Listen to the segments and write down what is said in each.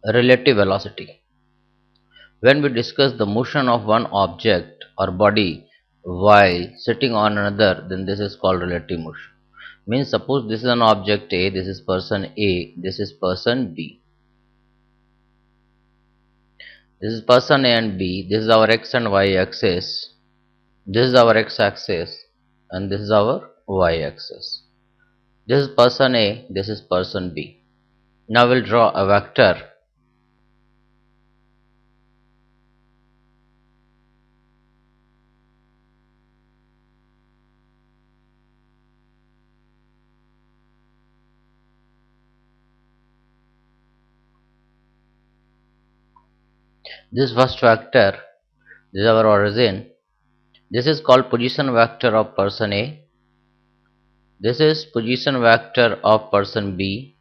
Relative velocity. When we discuss the motion of one object or body while sitting on another, then this is called relative motion. Means suppose this is an object A, this is person A, this is person B. This is person A and B, this is our x and y axis, this is our x axis and this is our y axis. This is person A, this is person B. Now we'll draw a vector. This first vector, this is our origin. This is called position vector of person A. This is position vector of person B.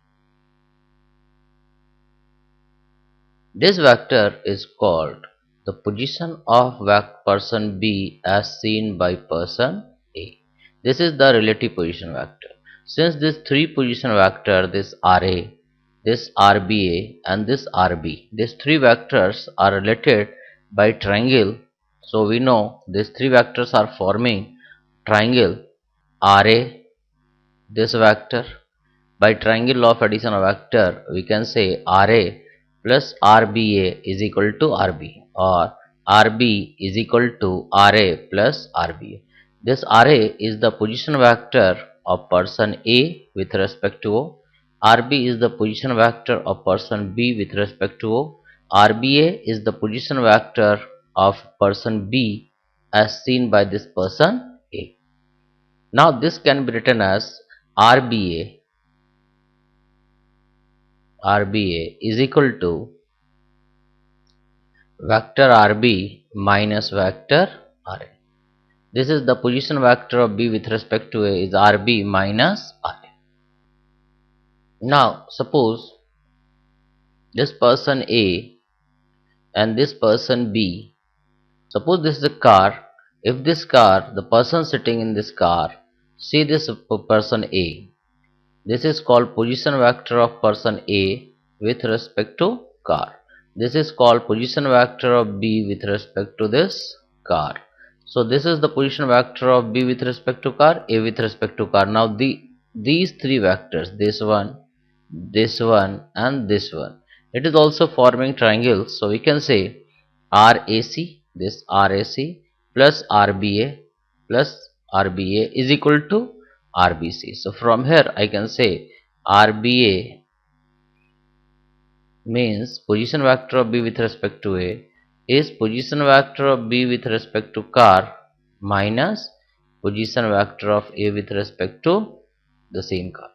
This vector is called the position of person B as seen by person A. This is the relative position vector. Since these three position vector, this RA, this RBA and this RB, these three vectors are related by triangle. So we know these three vectors are forming triangle RA, this vector. By triangle of addition of vector, we can say RA plus RBA is equal to RB, or RB is equal to RA plus RBA. This RA is the position vector of person A with respect to O. RB is the position vector of person B with respect to O. RBA is the position vector of person B as seen by this person A. Now this can be written as RBA is equal to vector RB minus vector RA. This is the position vector of B with respect to A is RB minus RA. Now suppose this person A and this person B, suppose this is a car. If this car, the person sitting in this car, see this person A, this is called position vector of person A with respect to car. This is called position vector of B with respect to this car. So this is the position vector of B with respect to car, A with respect to car. Now these three vectors, this one and this one, it is also forming triangles. So we can say RAC, this RAC plus RBA is equal to RBC. So from here I can say RBA means position vector of B with respect to A is position vector of B with respect to car minus position vector of A with respect to the same car.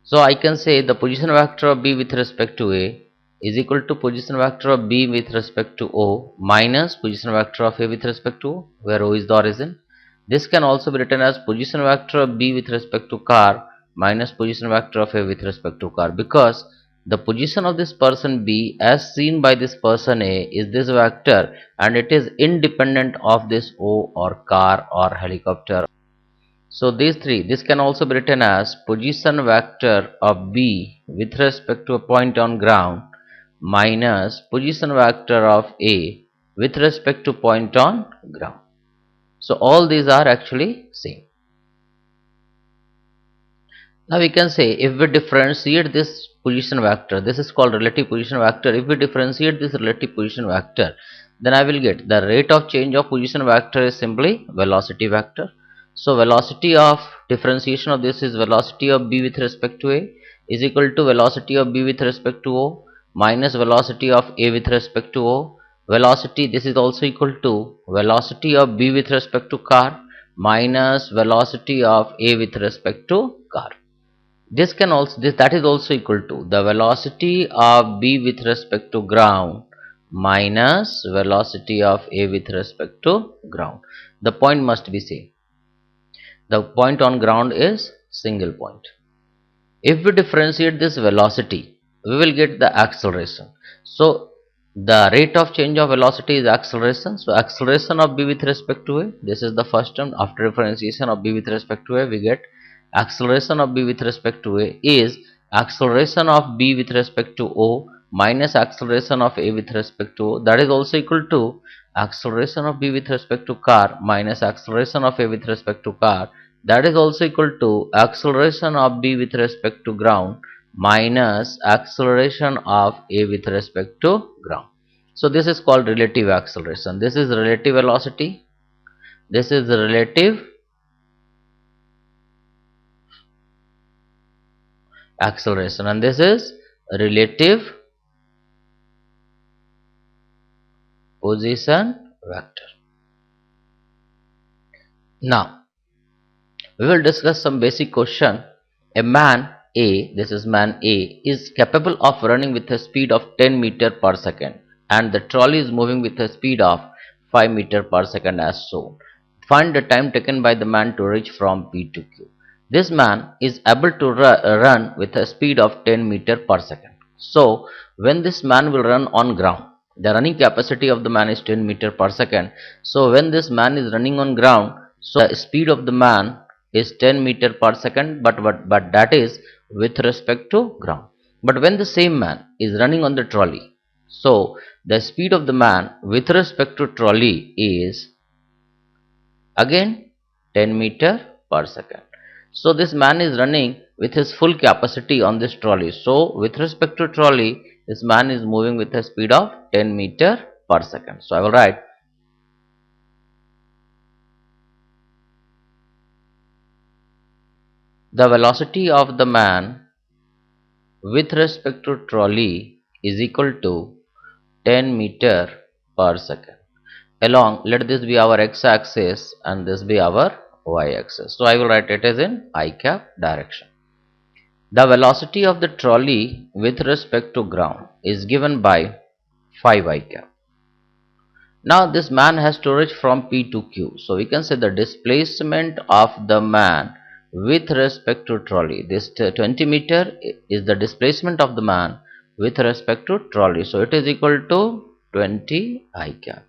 So I can say the position vector of B with respect to A is equal to position vector of B with respect to O minus position vector of A with respect to O, where O is the origin. This can also be written as position vector of B with respect to car minus position vector of A with respect to car, because the position of this person B as seen by this person A is this vector and it is independent of this O or car or helicopter. So these three, this can also be written as position vector of B with respect to a point on ground minus position vector of A with respect to point on ground. So all these are actually same. Now we can say if we differentiate this position vector, this is called relative position vector. If we differentiate this relative position vector, then I will get the rate of change of position vector is simply velocity vector. So velocity of differentiation of this is velocity of B with respect to A is equal to velocity of B with respect to O minus velocity of A with respect to O. Velocity, this is also equal to velocity of B with respect to car minus velocity of A with respect to car. This can also, that is also equal to the velocity of B with respect to ground minus velocity of A with respect to ground. The point must be same. The point on ground is single point. If we differentiate this velocity, we will get the acceleration. So the rate of change of velocity is acceleration. So acceleration of B with respect to A, this is the first term. After differentiation of B with respect to A, we get acceleration of B with respect to A is acceleration of B with respect to O minus acceleration of A with respect to O, that is also equal to acceleration of B with respect to car minus acceleration of A with respect to car, that is also equal to acceleration of B with respect to ground minus acceleration of A with respect to ground. So this is called relative acceleration. This is relative velocity, this is relative acceleration, and this is relative position vector. Now we will discuss some basic question. A man A, this is man A, is capable of running with a speed of 10 meter per second, and the trolley is moving with a speed of 5 meter per second as shown. Find the time taken by the man to reach from P to Q. This man is able to run with a speed of 10 meter per second. So when this man will run on ground, the running capacity of the man is 10 meter per second. So when this man is running on ground, so the speed of the man is 10 meter per second, but that is with respect to ground. But when the same man is running on the trolley, so the speed of the man with respect to trolley is again 10 meter per second. So this man is running with his full capacity on this trolley. So with respect to trolley, this man is moving with a speed of 10 meter per second. So I will write the velocity of the man with respect to trolley is equal to 10 meter per second. Along, let this be our x-axis and this be our y-axis. So I will write it as in I cap direction. The velocity of the trolley with respect to ground is given by 5 I cap. Now this man has to reach from P to Q. So we can say the displacement of the man with respect to trolley. This 20 meter is the displacement of the man with respect to trolley. So it is equal to 20 I cap.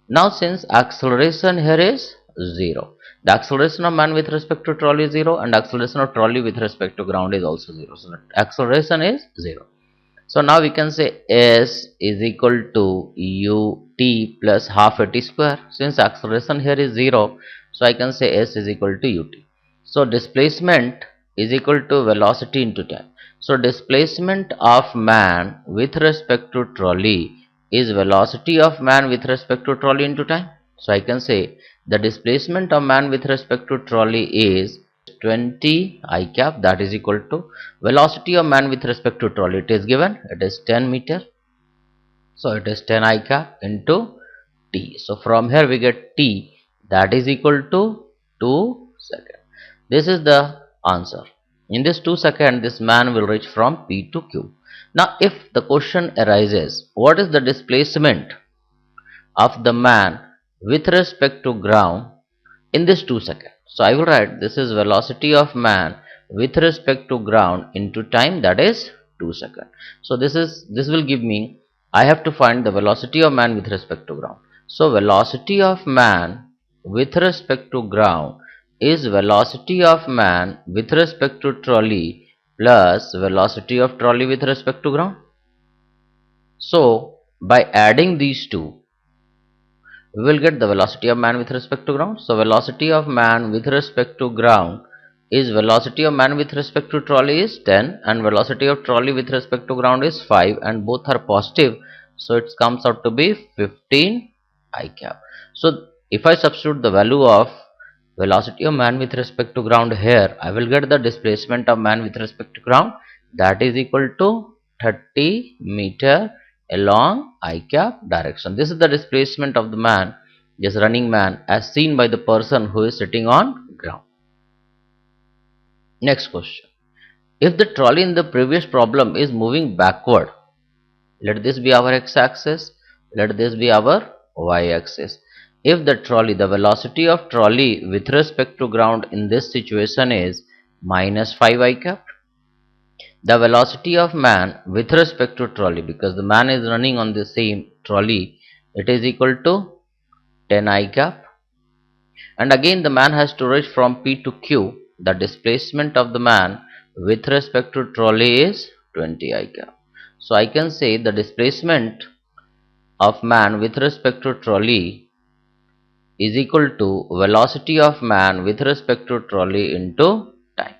Now since acceleration here is 0, the acceleration of man with respect to trolley is 0 and acceleration of trolley with respect to ground is also 0. So the acceleration is 0. So now we can say S is equal to ut plus half at square. Since acceleration here is 0, so I can say S is equal to ut. So displacement is equal to velocity into time. So displacement of man with respect to trolley is velocity of man with respect to trolley into time. So I can say the displacement of man with respect to trolley is 20 I cap, that is equal to velocity of man with respect to trolley. It is given, it is 10 meter. So it is 10 I cap into t. So from here we get t, that is equal to 2 seconds. This is the answer. In this 2 seconds, this man will reach from P to Q. Now if the question arises, what is the displacement of the man with respect to ground in this 2 seconds? So I will write this is velocity of man with respect to ground into time, that is 2 seconds. So this will give me, I have to find the velocity of man with respect to ground. So velocity of man with respect to ground is velocity of man with respect to trolley plus velocity of trolley with respect to ground. So by adding these two, we will get the velocity of man with respect to ground. So velocity of man with respect to ground is velocity of man with respect to trolley is 10 and velocity of trolley with respect to ground is 5, and both are positive. So it comes out to be 15 I cap. So if I substitute the value of velocity of man with respect to ground here, I will get the displacement of man with respect to ground, that is equal to 30 meter along I cap direction. This is the displacement of the man, this running man, as seen by the person who is sitting on ground. Next question. If the trolley in the previous problem is moving backward, let this be our x-axis, let this be our y-axis. If the trolley, the velocity of trolley with respect to ground in this situation is minus 5 I cap, the velocity of man with respect to trolley, because the man is running on the same trolley, it is equal to 10 I cap, and again the man has to reach from P to Q. The displacement of the man with respect to trolley is 20 I cap. So I can say the displacement of man with respect to trolley is equal to velocity of man with respect to trolley into time.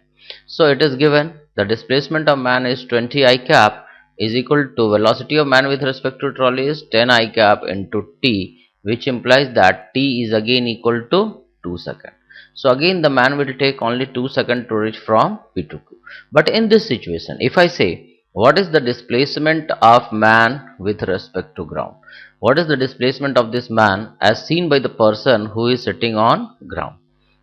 So it is given the displacement of man is 20 I cap is equal to velocity of man with respect to trolley is 10 I cap into t, which implies that t is again equal to 2 seconds. So again the man will take only 2 seconds to reach from P to Q. But in this situation, if I say what is the displacement of man with respect to ground? What is the displacement of this man as seen by the person who is sitting on ground?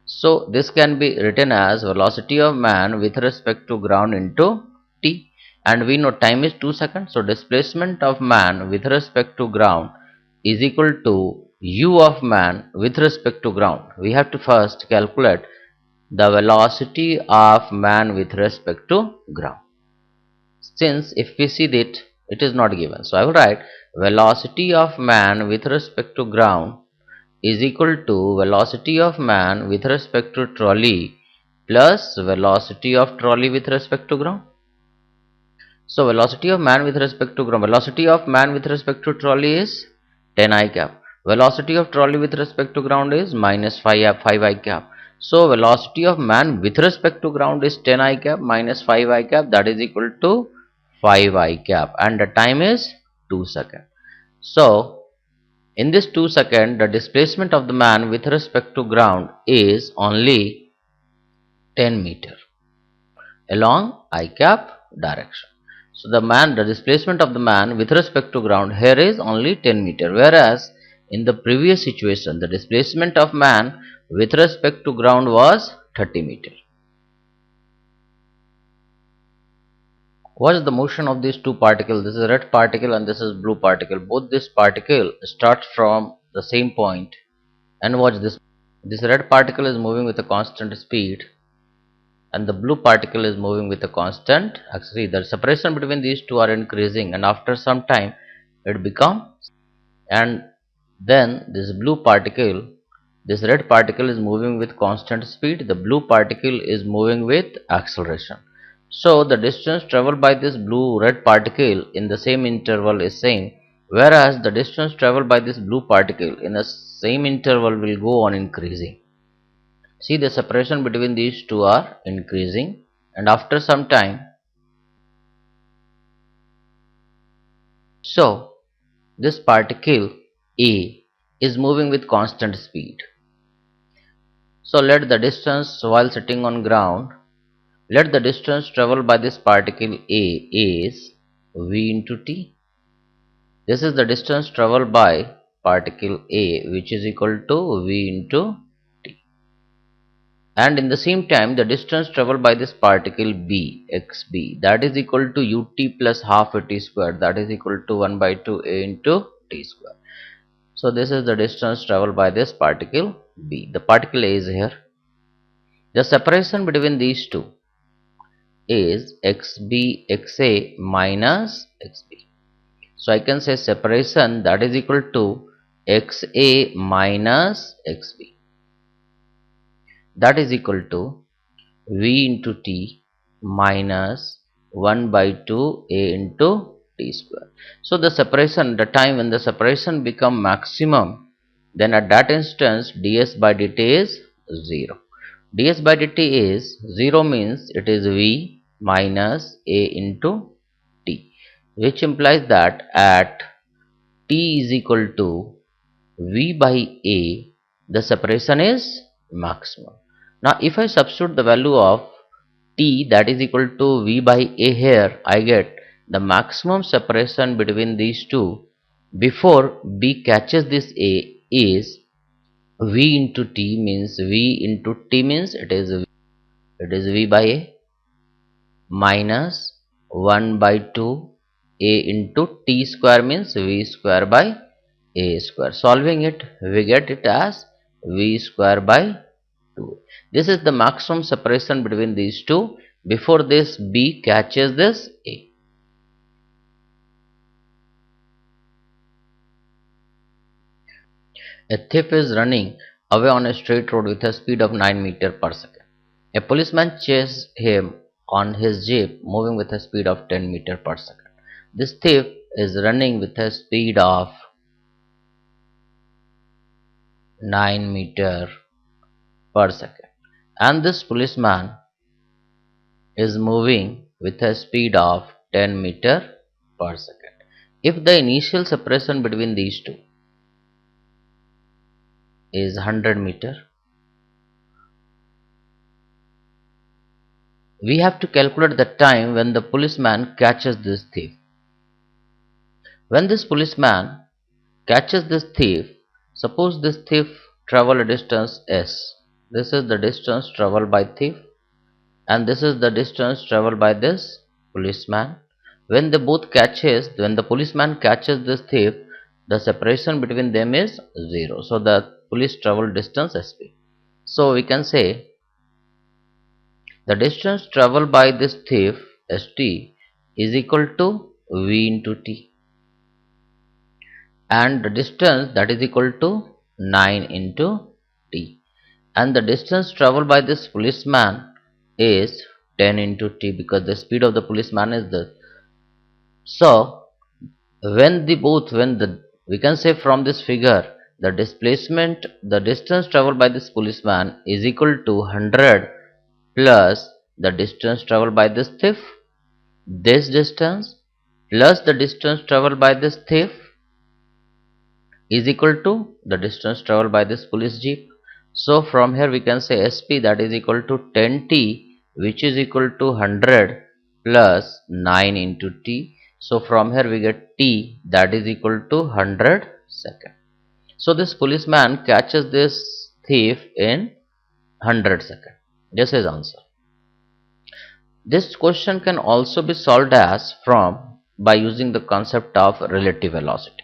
So this can be written as velocity of man with respect to ground into t, and we know time is 2 seconds. So displacement of man with respect to ground is equal to u of man with respect to ground. We have to first calculate the velocity of man with respect to ground. Since if we see that it is not given, so I will write velocity of man with respect to ground is equal to velocity of man with respect to trolley plus velocity of trolley with respect to ground. So velocity of man with respect to ground, velocity of man with respect to trolley is 10 I cap. Velocity of trolley with respect to ground is minus 5 I cap. So velocity of man with respect to ground is 10 I cap minus 5 I cap, that is equal to 5 I cap, and the time is 2 seconds. So in this 2 seconds, the displacement of the man with respect to ground is only 10 meter along I cap direction. So the displacement of the man with respect to ground here is only 10 meter, whereas in the previous situation the displacement of man with respect to ground was 30 meter. What is the motion of these two particles? This is red particle and this is blue particle. Both this particle starts from the same point, and watch this. This red particle is moving with a constant speed and the blue particle is moving with a constant acceleration. The separation between these two are increasing, and after some time it becomes, and then this red particle is moving with constant speed, the blue particle is moving with acceleration. So the distance traveled by this blue red particle in the same interval is same, whereas the distance traveled by this blue particle in the same interval will go on increasing. See, the separation between these two are increasing, and after some time, so this particle A is moving with constant speed. So let the distance while sitting on ground, let the distance traveled by this particle A is v into t. This is the distance traveled by particle A, which is equal to v into t. And in the same time the distance traveled by this particle B, xb, that is equal to ut plus half at square, that is equal to 1 by 2 a into t square. So this is the distance traveled by this particle B. The particle A is here. The separation between these two is xb xa minus xb. So I can say separation that is equal to xa minus xb, that is equal to v into t minus 1 by 2 a into t square. So the separation, the time when the separation become maximum, then at that instance ds by dt is 0. ds by dt is 0 means it is v minus a into t, which implies that at t is equal to v by a, the separation is maximum. Now if I substitute the value of t, that is equal to v by a here, I get the maximum separation between these two before b catches this a is v into t, means v into t means it is v by a minus 1 by 2 a into t square, means v square by a square. Solving it, we get it as v square by 2. This is the maximum separation between these two before this b catches this a. A thief is running away on a straight road with a speed of 9 meters per second. A policeman chases him on his jeep moving with a speed of 10 meters per second. This thief is running with a speed of 9 meter per second, and this policeman is moving with a speed of 10 meter per second. If the initial separation between these two is 100 meter, we have to calculate the time when the policeman catches this thief. When this policeman catches this thief, suppose this thief travel a distance s. This is the distance traveled by thief, and this is the distance traveled by this policeman. When the policeman catches this thief, the separation between them is 0. So the police travel distance sp. So we can say the distance traveled by this thief st is equal to v into t, and the distance that is equal to 9 into t, and the distance traveled by this policeman is 10 into t, because the speed of the policeman is this. So when the we can say from this figure, the distance traveled by this policeman is equal to 100 plus the distance traveled by this thief. This distance plus the distance traveled by this thief is equal to the distance traveled by this police jeep. So from here we can say sp that is equal to 10t, which is equal to 100 plus 9 into t. So from here we get t that is equal to 100 seconds. So this policeman catches this thief in 100 seconds. This is answer. This question can also be solved as by using the concept of relative velocity.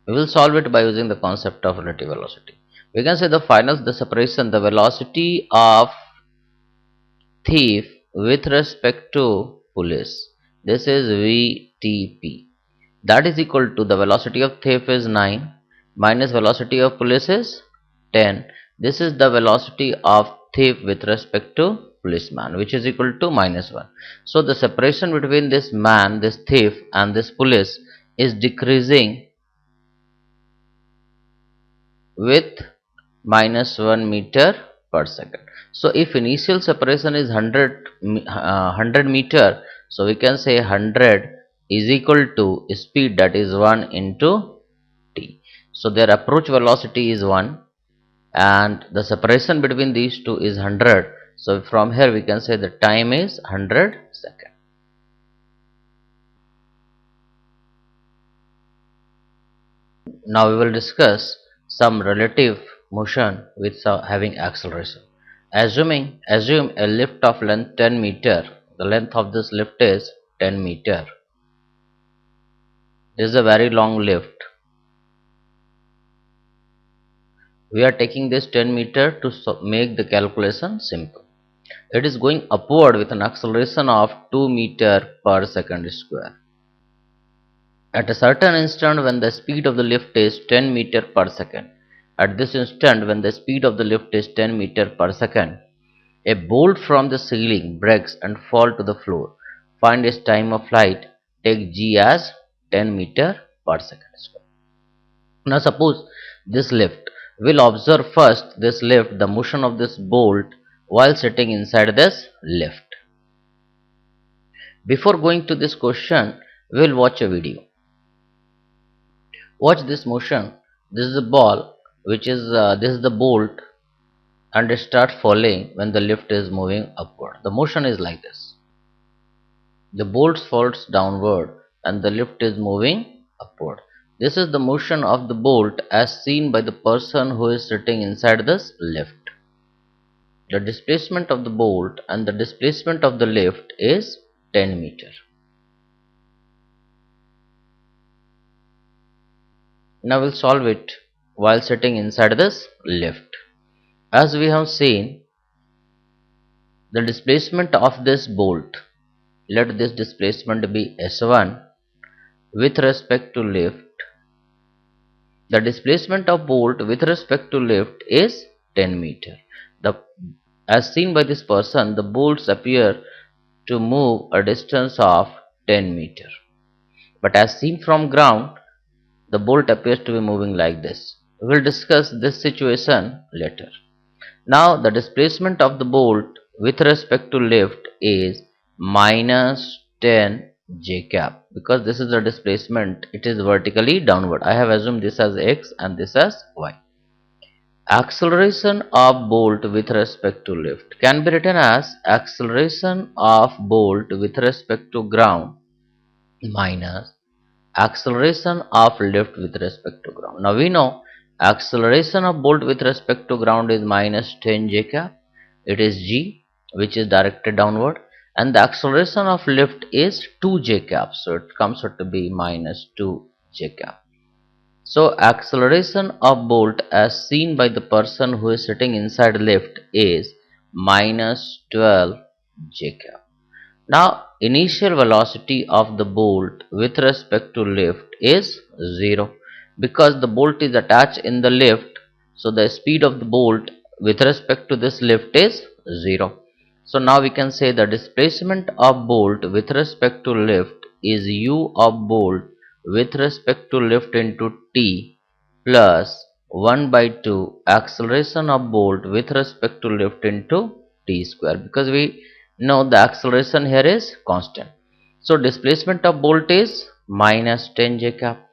We will solve it by using the concept of relative velocity. We can say the separation, the velocity of thief with respect to police. This is VTP. That is equal to the velocity of thief is 9 minus velocity of police is 10. This is the velocity of thief with respect to policeman, which is equal to -1. So the separation between this man, this thief, and this police is decreasing with -1 meter per second. So if initial separation is 100 meter, so we can say 100 is equal to speed, that is 1 into t. So their approach velocity is 1 and the separation between these two is 100. So from here we can say the time is 100 seconds. Now we will discuss some relative motion with having acceleration. Assume a lift of length 10 meter. The length of this lift is 10 meter. This is a very long lift. We are taking this 10 meter to make the calculation simple. It is going upward with an acceleration of 2 meter per second square. At a certain instant when the speed of the lift is 10 meter per second, at this instant when the speed of the lift is 10 meter per second, a bolt from the ceiling breaks and fall to the floor. Find its time of flight. Take g as 10 meter per second square. Now suppose this lift. We'll observe first this lift, the motion of this bolt while sitting inside this lift. Before going to this question, we'll watch a video. Watch this motion. This is the ball, which is this is the bolt, and it starts falling when the lift is moving upward. The motion is like this. The bolt falls downward and the lift is moving upward. This is the motion of the bolt as seen by the person who is sitting inside this lift. The displacement of the bolt and the displacement of the lift is 10 meter. Now we'll solve it while sitting inside this lift. As we have seen, the displacement of this bolt, let this displacement be S1 with respect to lift. The displacement of bolt with respect to lift is 10 meter. As seen by this person, the bolts appear to move a distance of 10 meter. But as seen from ground, the bolt appears to be moving like this. We will discuss this situation later. Now the displacement of the bolt with respect to lift is minus 10 j cap, because this is the displacement, it is vertically downward. I have assumed this as x and this as y. Acceleration of bolt with respect to lift can be written as acceleration of bolt with respect to ground minus acceleration of lift with respect to ground. Now we know acceleration of bolt with respect to ground is minus 10 j cap. It is g, which is directed downward, and the acceleration of lift is 2 j cap, so it comes out to be minus 2 j cap. So acceleration of bolt as seen by the person who is sitting inside lift is minus 12 j cap. Now initial velocity of the bolt with respect to lift is 0, because the bolt is attached in the lift, so the speed of the bolt with respect to this lift is 0. So now we can say the displacement of bolt with respect to lift is u of bolt with respect to lift into t plus 1 by 2 acceleration of bolt with respect to lift into t square, because we know the acceleration here is constant. So displacement of bolt is minus 10 j cap.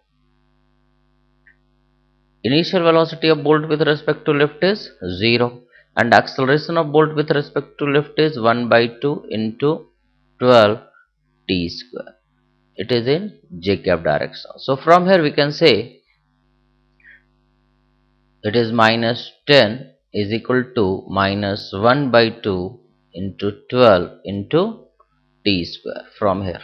Initial velocity of bolt with respect to lift is 0, and acceleration of bolt with respect to lift is 1 by 2 into 12 t square. It is in j cap direction. So from here we can say it is minus 10 is equal to minus 1 by 2 into 12 into t square. From here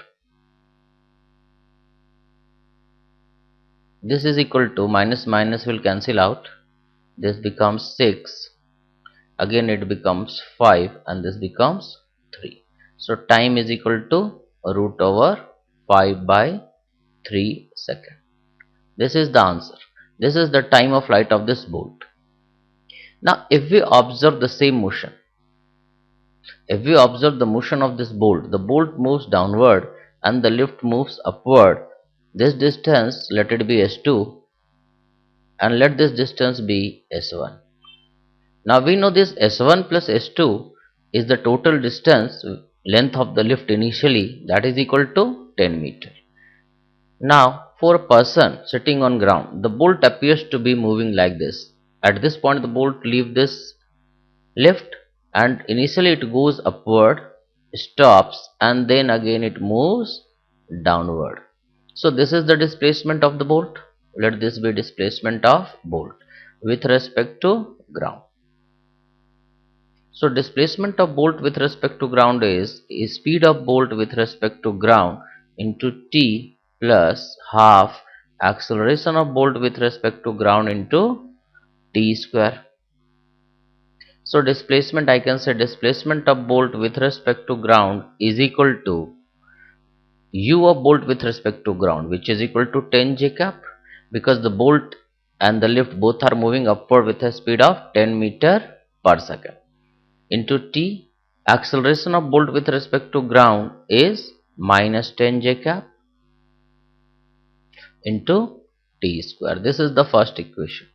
this is equal to minus minus will cancel out, this becomes 6, again it becomes 5, and this becomes 3. So time is equal to root over 5 by 3 second. This is the answer. This is the time of flight of this bolt. Now if we observe the same motion, if we observe the motion of this bolt, the bolt moves downward and the lift moves upward. This distance, let it be s2, and let this distance be s1. Now we know this s1 plus s2 is the total distance, length of the lift initially, that is equal to 10 meter. Now for a person sitting on ground, the bolt appears to be moving like this. At this point the bolt leaves this lift and initially it goes upward, stops, and then again it moves downward. So this is the displacement of the bolt. Let this be displacement of bolt with respect to ground. So displacement of bolt with respect to ground is speed of bolt with respect to ground into t plus half acceleration of bolt with respect to ground into t square. So displacement, I can say displacement of bolt with respect to ground is equal to u of bolt with respect to ground, which is equal to 10 j cap, because the bolt and the lift both are moving upward with a speed of 10 meter per second, into t, acceleration of bolt with respect to ground is minus 10 j cap into t square. This is the first equation.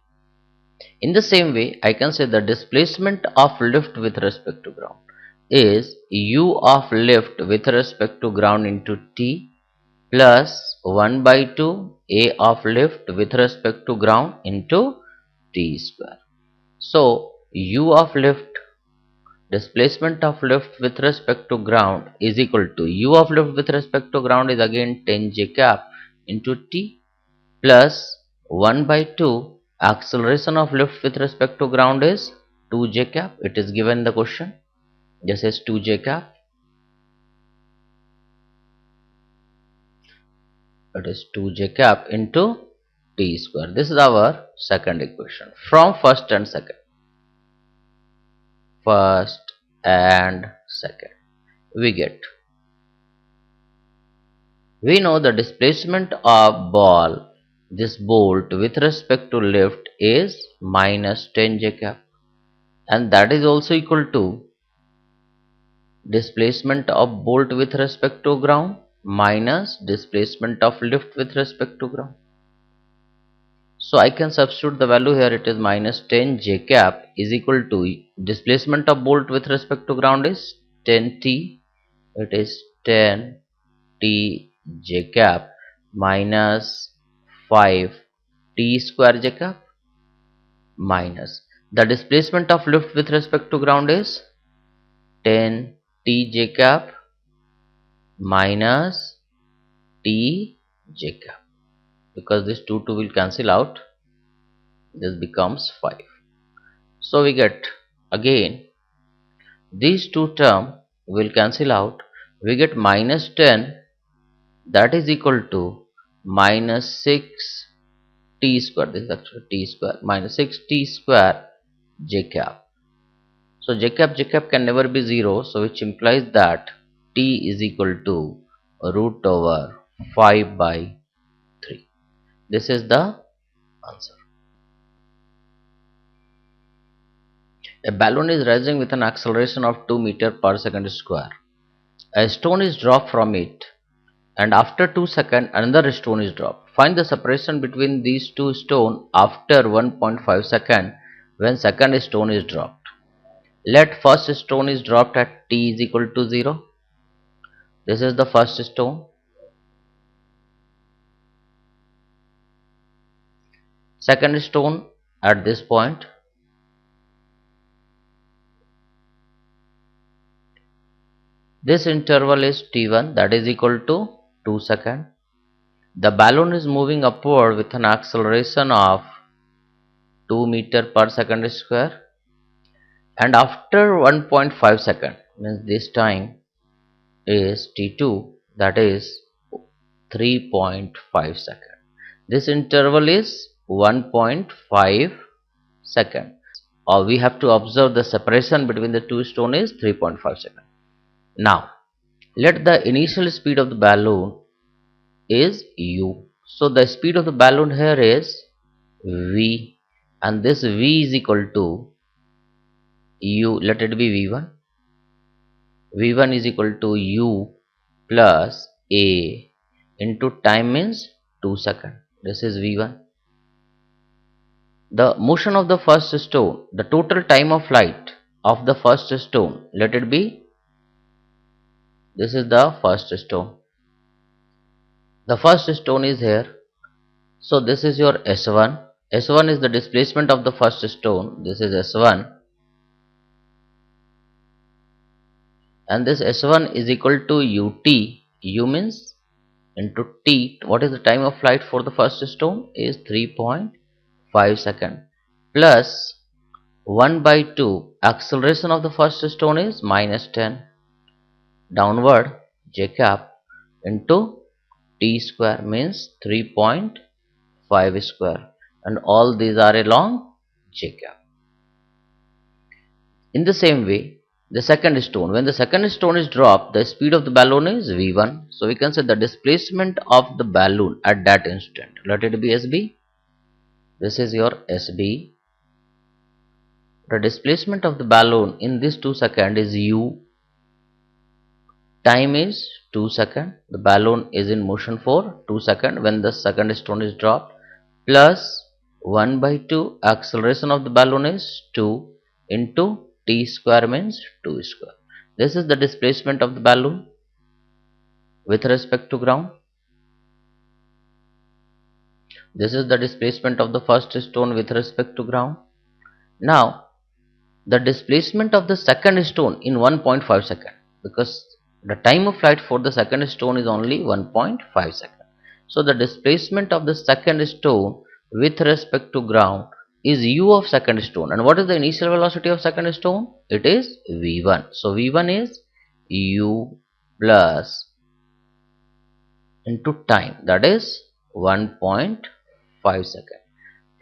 In the same way, I can say the displacement of lift with respect to ground is u of lift with respect to ground into t plus 1 by 2 a of lift with respect to ground into t square. So u of lift, displacement of lift with respect to ground, is equal to u of lift with respect to ground is again 10 j cap into t plus 1 by 2 acceleration of lift with respect to ground is 2 j cap. It is given in the question. This is 2 j cap. It is 2 j cap into t square. This is our second equation from first and second. First and second. We know the displacement of ball, this bolt with respect to lift is minus 10 j cap, and that is also equal to displacement of bolt with respect to ground minus displacement of lift with respect to ground. So I can substitute the value here. It is minus 10 j cap is equal to displacement of bolt with respect to ground is 10 t. It is 10 t j cap minus 5 t square j cap minus the displacement of lift with respect to ground is 10 t j cap minus t j cap, because this 2 will cancel out, this becomes 5. So we get, again these two terms will cancel out, we get minus 10, that is equal to minus 6 t square, this is actually t square, minus 6 t square j cap. So j cap can never be 0, so which implies that t is equal to root over 5 by 3. This is the answer. A balloon is rising with an acceleration of 2 meters per second square. A stone is dropped from it, and after 2 seconds another stone is dropped. Find the separation between these two stones after 1.5 seconds when second stone is dropped. Let first stone is dropped at t is equal to 0. This is the first stone. Second stone at this point. This interval is t1, that is equal to 2 seconds. The balloon is moving upward with an acceleration of 2 meters per second square, and after 1.5 seconds, means this time is t2, that is 3.5 seconds. This interval is 1.5 seconds, or we have to observe the separation between the two stones is 3.5 seconds. Now let the initial speed of the balloon is u. So the speed of the balloon here is v, and this v is equal to u, let it be v1. v1 is equal to u plus a into time means 2 seconds. This is v1. The motion of the first stone, the total time of flight of the first stone, let it be, this is the first stone. The first stone is here, so this is your S1. S1 is the displacement of the first stone, this is S1, and this S1 is equal to ut. U means into t. What is the time of flight for the first stone is 3.5 seconds, plus 1 by 2 acceleration of the first stone is minus 10 downward j cap into t square means 3.5 square, and all these are along j cap. In the same way, the second stone, when the second stone is dropped, the speed of the balloon is v1. So we can say the displacement of the balloon at that instant, let it be sb. This is your sb. The displacement of the balloon in this 2 seconds is u. Time is 2 seconds. The balloon is in motion for 2 seconds when the second stone is dropped, plus 1 by 2 acceleration of the balloon is 2 into t square means 2 square. This is the displacement of the balloon with respect to ground. This is the displacement of the first stone with respect to ground. Now the displacement of the second stone in 1.5 seconds, because the time of flight for the second stone is only 1.5 seconds. So the displacement of the second stone with respect to ground is u of second stone. And what is the initial velocity of second stone? It is v1. So v1 is u plus into time, that is 1.5 seconds,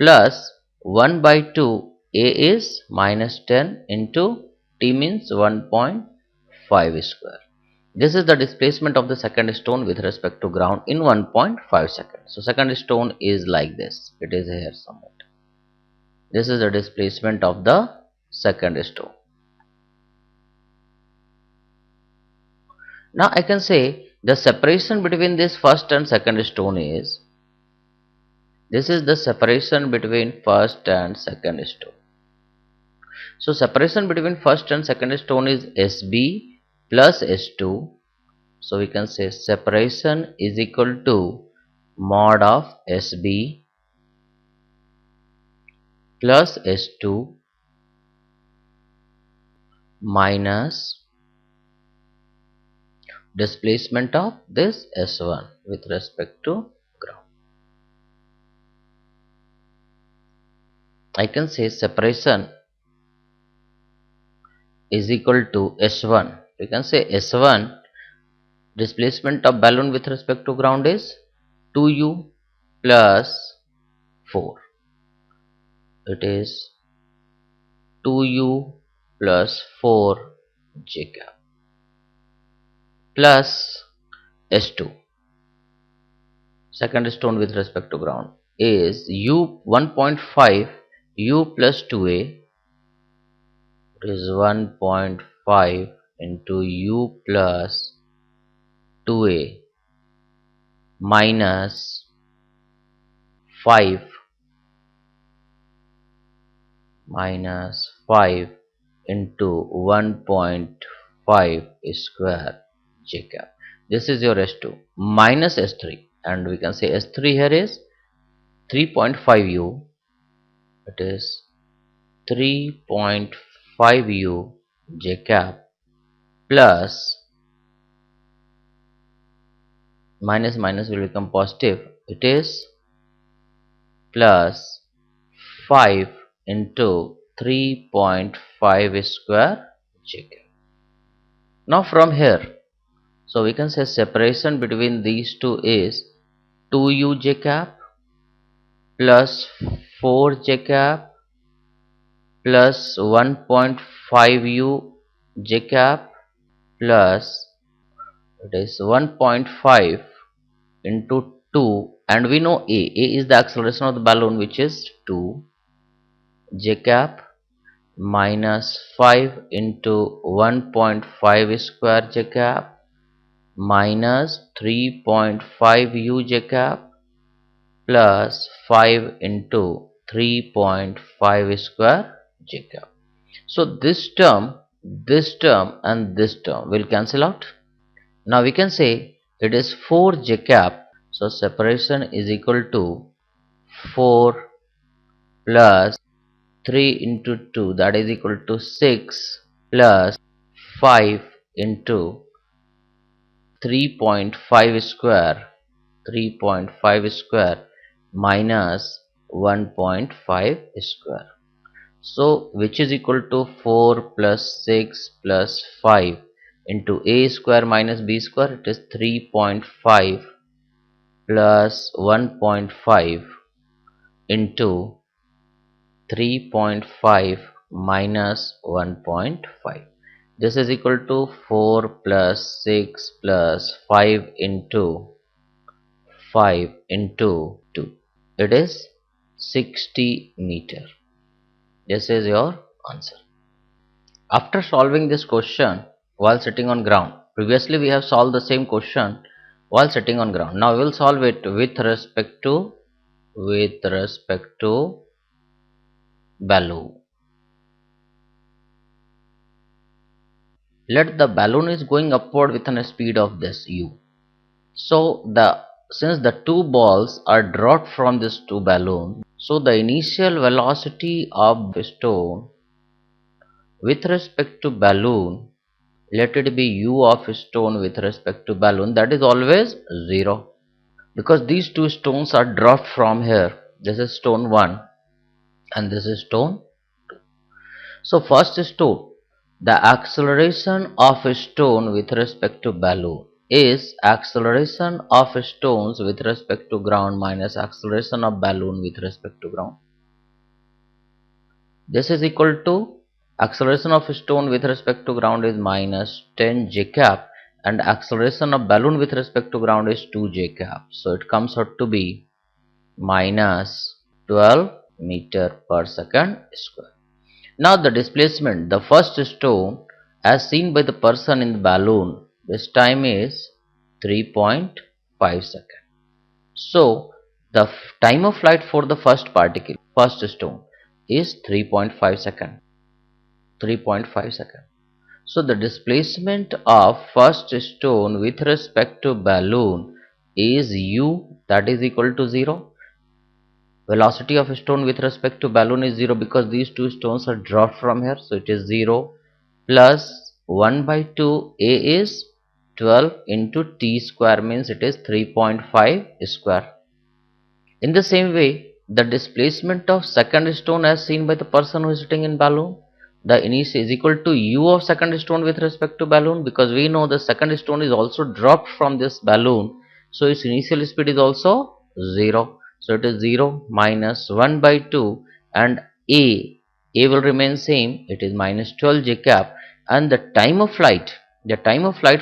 plus 1 by 2 a is minus 10 into t means 1.5 square. This is the displacement of the second stone with respect to ground in 1.5 seconds. So second stone is like this, it is here somewhat. This is the displacement of the second stone. Now I can say the separation between this first and second stone is, this is the separation between first and second stone. So separation between first and second stone is SB plus S2. So we can say separation is equal to mod of SB plus S2 minus displacement of this S1 with respect to ground. I can say separation is equal to S1. We can say S1 displacement of balloon with respect to ground is 2u plus 4. It is 2u plus 4 j cap plus S2. Second stone with respect to ground is u 1.5 u plus 2a. It is 1.5 into u plus 2a minus 5 into 1.5 square j cap. This is your S2 minus S3, and we can say S3 here is 3.5u. It is 3.5u j cap plus minus will become positive. It is plus 5 into 3.5 square j cap. Now from here, so we can say separation between these two is 2u j cap plus 4 j cap plus 1.5u j cap plus, it is 1.5 into 2, and we know a is the acceleration of the balloon, which is 2 j cap minus 5 into 1.5 square j cap minus 3.5 u j cap plus 5 into 3.5 square j cap. So this term and this term will cancel out. Now we can say it is 4 j cap. So separation is equal to 4 plus 3 into 2, that is equal to 6 plus 5 into 3.5 square minus 1.5 square. So which is equal to 4 plus 6 plus 5 into a square minus b square. It is 3.5 plus 1.5 into 3.5 minus 1.5. This is equal to 4 plus 6 plus 5 into 5 into 2. It is 60 meter. This is your answer. After solving this question while sitting on ground, previously we have solved the same question while sitting on ground. Now we will solve it with respect to balloon. Let the balloon is going upward with a speed of this u. So since the two balls are dropped from this two balloons, so the initial velocity of the stone with respect to balloon, let it be u of stone with respect to balloon, that is always 0, because these two stones are dropped from here. This is stone 1 and this is stone 2. So first stone, the acceleration of a stone with respect to balloon is acceleration of stones with respect to ground minus acceleration of balloon with respect to ground. This is equal to acceleration of stone with respect to ground is minus 10 j cap and acceleration of balloon with respect to ground is 2 j cap. So it comes out to be minus 12 meter per second square. Now the displacement, the first stone as seen by the person in the balloon, this time is 3.5 seconds. So the time of flight for the first particle, first stone, is 3.5 seconds. 3.5 seconds. So the displacement of first stone with respect to balloon is u, that is equal to 0. Velocity of stone with respect to balloon is 0 because these two stones are dropped from here, so it is 0, plus 1 by 2 a is 12 into t square, means it is 3.5 square. In the same way, the displacement of second stone as seen by the person who is sitting in balloon, the initial is equal to u of second stone with respect to balloon, because we know the second stone is also dropped from this balloon, so its initial speed is also 0. So it is 0 minus 1 by 2, and a will remain same, it is minus 12 j cap, and the time of flight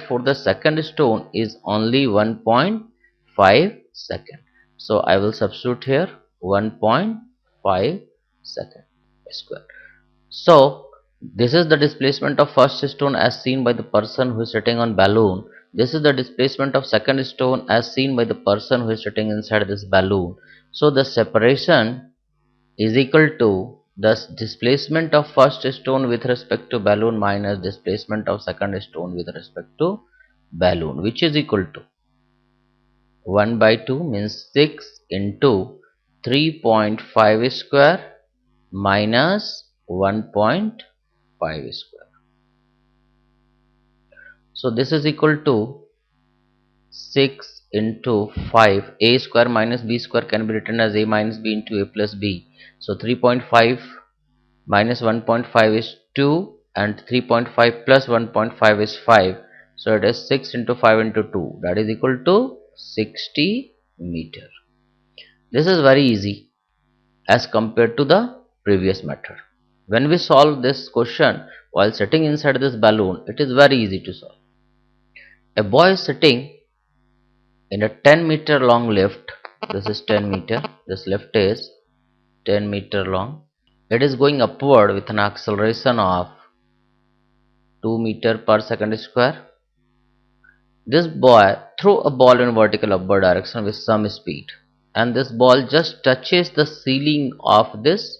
for the second stone is only 1.5 second. So I will substitute here 1.5 second square. So this is the displacement of first stone as seen by the person who is sitting on balloon. This is the displacement of second stone as seen by the person who is sitting inside this balloon. So the separation is equal to the displacement of first stone with respect to balloon minus displacement of second stone with respect to balloon, which is equal to 1 by 2, means 6 into 3.5 square minus 1.5 square. So this is equal to 6 into 5. A square minus b square can be written as a minus b into a plus b. So 3.5 minus 1.5 is 2, and 3.5 plus 1.5 is 5. So it is 6 into 5 into 2, that is equal to 60 meter. This is very easy as compared to the previous method. When we solve this question while sitting inside this balloon, it is very easy to solve. A boy is sitting in a 10-meter long lift. This is 10 meter. This lift is 10 meter long. It is going upward with an acceleration of 2 meter per second square. This boy threw a ball in vertical upward direction with some speed, and this ball just touches the ceiling of this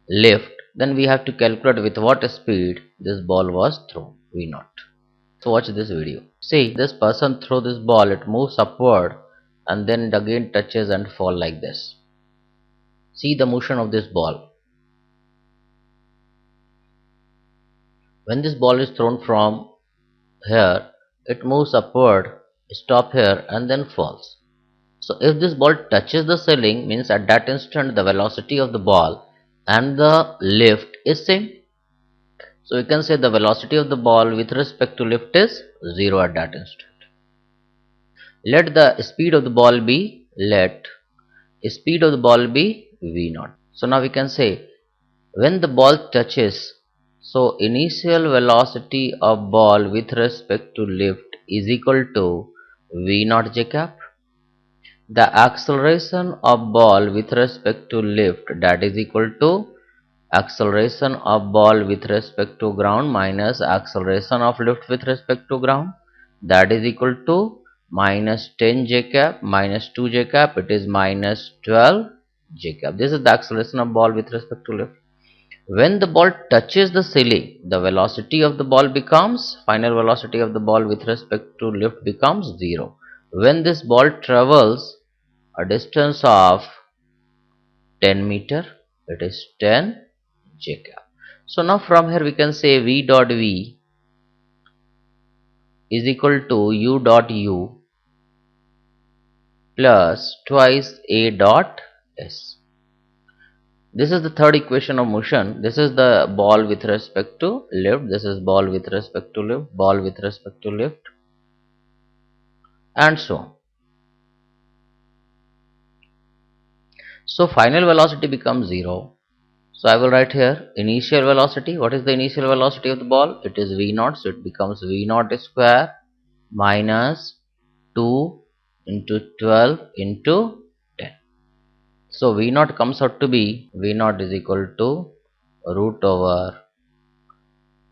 lift. Then we have to calculate with what speed this ball was thrown, v naught. So watch this video. See, this person throw this ball, it moves upward and then it again touches and fall like this. See the motion of this ball. When this ball is thrown from here, it moves upward, stop here and then falls. So if this ball touches the ceiling, means at that instant the velocity of the ball and the lift is same. So we can say the velocity of the ball with respect to lift is 0 at that instant. Let the speed of the ball be, let speed of the ball be v naught. So now we can say when the ball touches, so initial velocity of ball with respect to lift is equal to v naught j cap. The acceleration of ball with respect to lift, that is equal to acceleration of ball with respect to ground minus acceleration of lift with respect to ground, that is equal to minus 10 j cap minus 2 j cap, it is minus 12 j cap. This is the acceleration of ball with respect to lift. When the ball touches the ceiling, the velocity of the ball becomes, final velocity of the ball with respect to lift becomes 0. When this ball travels a distance of 10 meter, it is 10 j cap. So now from here we can say v dot v is equal to u dot u plus twice a dot s. This is the third equation of motion. This is the ball with respect to lift. This is ball with respect to lift, ball with respect to lift, and so on. So final velocity becomes 0. So I will write here initial velocity. What is the initial velocity of the ball? It is v naught. So it becomes v naught square minus 2 into 12 into 10. So v naught comes out to be, v naught is equal to root over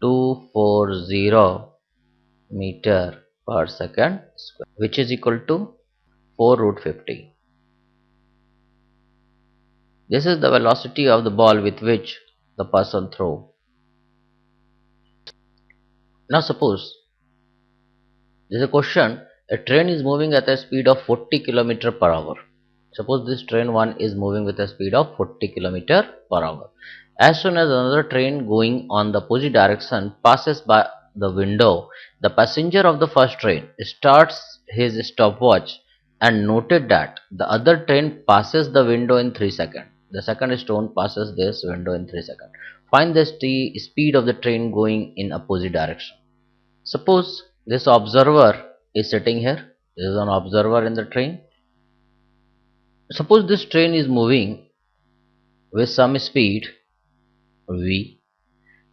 240 meter per second square, which is equal to 4 root 50. This is the velocity of the ball with which the person throw. Now suppose there is a question, a train is moving at a speed of 40 km per hour. Suppose this train 1 is moving with a speed of 40 km per hour. As soon as another train going on the opposite direction passes by the window, the passenger of the first train starts his stopwatch and noted that the other train passes the window in 3 seconds. The second stone passes this window in 3 seconds. Find the speed of the train going in opposite direction. Suppose this observer is sitting here. There is an observer in the train. Suppose this train is moving with some speed v.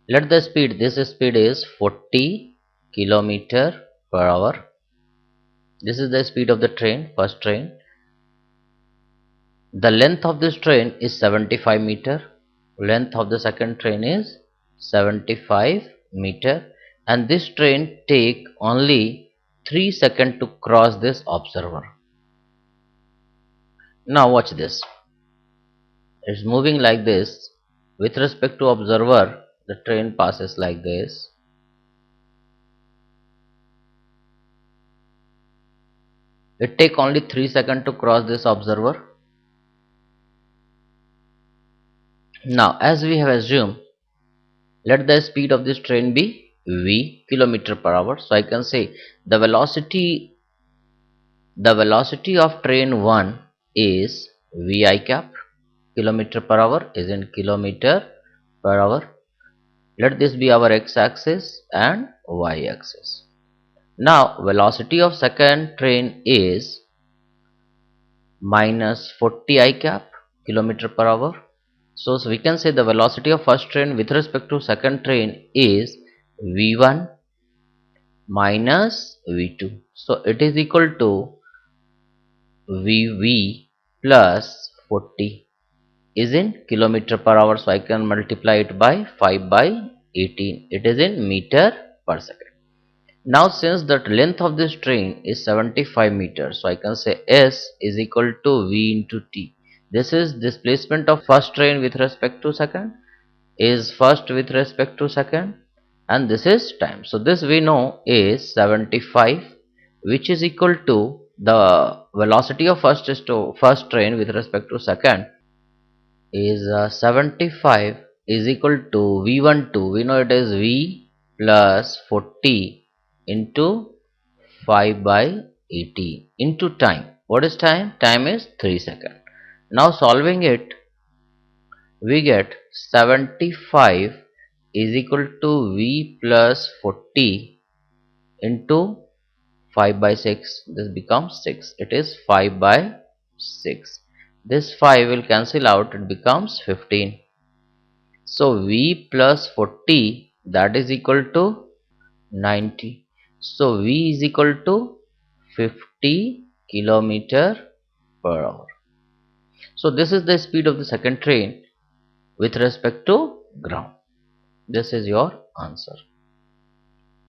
Let the speed, this speed is 40 km per hour. This is the speed of the train, first train. The length of this train is 75 meter. Length of the second train is 75 meter. And this train take only 3 seconds to cross this observer. Now watch this. It's moving like this. With respect to observer, the train passes like this. It take only 3 seconds to cross this observer. Now as we have assumed, let the speed of this train be v km per hour. So I can say the velocity of train 1 is vi cap. Kilometer per hour is in kilometer per hour. Let this be our x-axis and y-axis. Now velocity of second train is minus 40 I cap kilometer per hour. So we can say the velocity of first train with respect to second train is v1 minus v2. So it is equal to vv plus 40 is in kilometer per hour. So I can multiply it by 5 by 18. It is in meter per second. Now since the length of this train is 75 meters, so I can say S is equal to V into T. This is displacement of first train with respect to second, is first with respect to second, and this is time. So this we know is 75, which is equal to the velocity of first train with respect to second is 75 is equal to V12. We know it is V plus 40 into 5 by 80 into time. What is time? Time is 3 seconds. Now solving it, we get 75 is equal to V plus 40 into 5 by 6. This becomes 6. It is 5 by 6. This 5 will cancel out. It becomes 15. So V plus 40, that is equal to 90. So V is equal to 50 kilometer per hour. So this is the speed of the second train with respect to ground. This is your answer.